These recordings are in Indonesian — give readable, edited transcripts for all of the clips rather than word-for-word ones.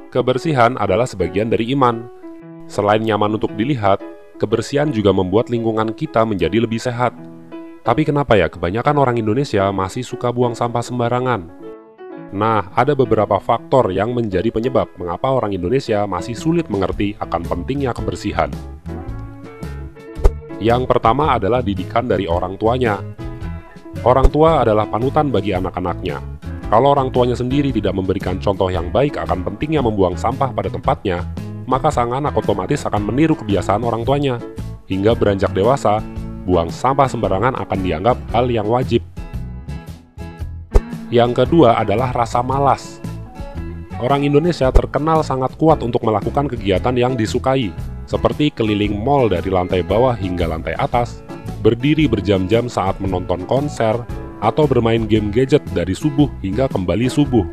Kebersihan adalah sebagian dari iman. Selain nyaman untuk dilihat, kebersihan juga membuat lingkungan kita menjadi lebih sehat. Tapi kenapa ya kebanyakan orang Indonesia masih suka buang sampah sembarangan? Nah, ada beberapa faktor yang menjadi penyebab mengapa orang Indonesia masih sulit mengerti akan pentingnya kebersihan. Yang pertama adalah didikan dari orang tuanya. Orang tua adalah panutan bagi anak-anaknya. Kalau orang tuanya sendiri tidak memberikan contoh yang baik akan pentingnya membuang sampah pada tempatnya, maka sang anak otomatis akan meniru kebiasaan orang tuanya. Hingga beranjak dewasa, buang sampah sembarangan akan dianggap hal yang wajib. Yang kedua adalah rasa malas. Orang Indonesia terkenal sangat kuat untuk melakukan kegiatan yang disukai, seperti keliling mal dari lantai bawah hingga lantai atas, berdiri berjam-jam saat menonton konser, atau bermain game gadget dari subuh hingga kembali subuh.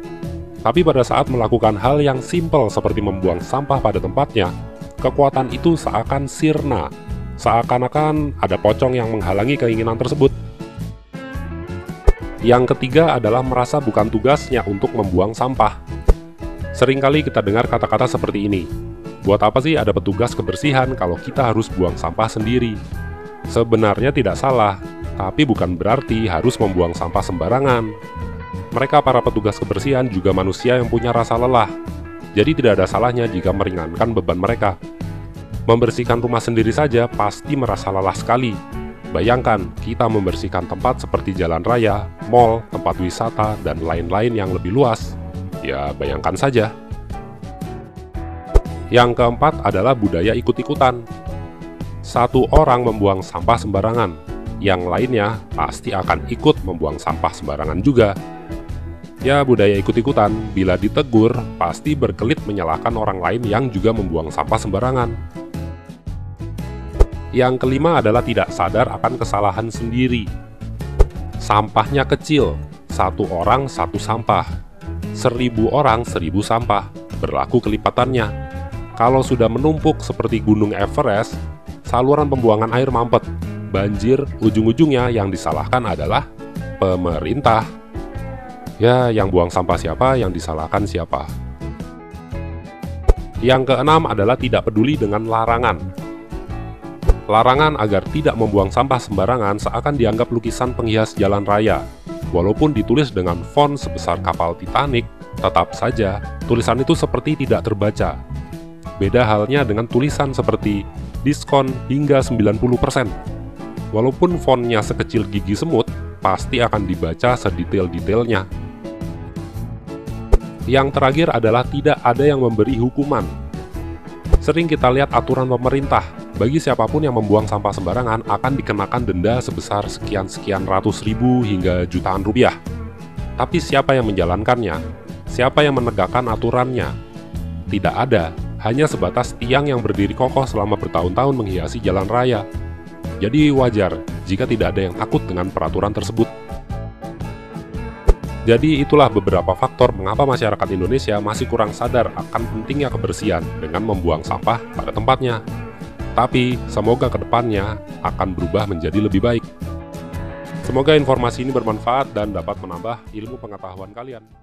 Tapi pada saat melakukan hal yang simpel seperti membuang sampah pada tempatnya, kekuatan itu seakan sirna, seakan-akan ada pocong yang menghalangi keinginan tersebut. Yang ketiga adalah merasa bukan tugasnya untuk membuang sampah. Seringkali kita dengar kata-kata seperti ini, buat apa sih ada petugas kebersihan kalau kita harus buang sampah sendiri? Sebenarnya tidak salah, tapi bukan berarti harus membuang sampah sembarangan. Mereka para petugas kebersihan juga manusia yang punya rasa lelah, jadi tidak ada salahnya jika meringankan beban mereka. Membersihkan rumah sendiri saja pasti merasa lelah sekali. Bayangkan, kita membersihkan tempat seperti jalan raya, mal, tempat wisata, dan lain-lain yang lebih luas. Ya, bayangkan saja. Yang keempat adalah budaya ikut-ikutan. Satu orang membuang sampah sembarangan, yang lainnya pasti akan ikut membuang sampah sembarangan juga. Ya, budaya ikut-ikutan, bila ditegur, pasti berkelit menyalahkan orang lain yang juga membuang sampah sembarangan. Yang kelima adalah tidak sadar akan kesalahan sendiri. Sampahnya kecil, satu orang satu sampah. 1000 orang 1000 sampah, berlaku kelipatannya. Kalau sudah menumpuk seperti Gunung Everest, saluran pembuangan air mampet, banjir, ujung-ujungnya yang disalahkan adalah pemerintah. Ya, yang buang sampah siapa, yang disalahkan siapa. Yang keenam adalah tidak peduli dengan larangan. Larangan agar tidak membuang sampah sembarangan seakan dianggap lukisan penghias jalan raya. Walaupun ditulis dengan font sebesar kapal Titanic, tetap saja tulisan itu seperti tidak terbaca. Beda halnya dengan tulisan seperti diskon hingga 90%. Walaupun fontnya sekecil gigi semut, pasti akan dibaca sedetail-detailnya. Yang terakhir adalah tidak ada yang memberi hukuman. Sering kita lihat aturan pemerintah, bagi siapapun yang membuang sampah sembarangan akan dikenakan denda sebesar sekian-sekian ratus ribu hingga jutaan rupiah. Tapi siapa yang menjalankannya? Siapa yang menegakkan aturannya? Tidak ada, hanya sebatas tiang yang berdiri kokoh selama bertahun-tahun menghiasi jalan raya. Jadi wajar jika tidak ada yang takut dengan peraturan tersebut. Jadi itulah beberapa faktor mengapa masyarakat Indonesia masih kurang sadar akan pentingnya kebersihan dengan membuang sampah pada tempatnya. Tapi semoga kedepannya akan berubah menjadi lebih baik. Semoga informasi ini bermanfaat dan dapat menambah ilmu pengetahuan kalian.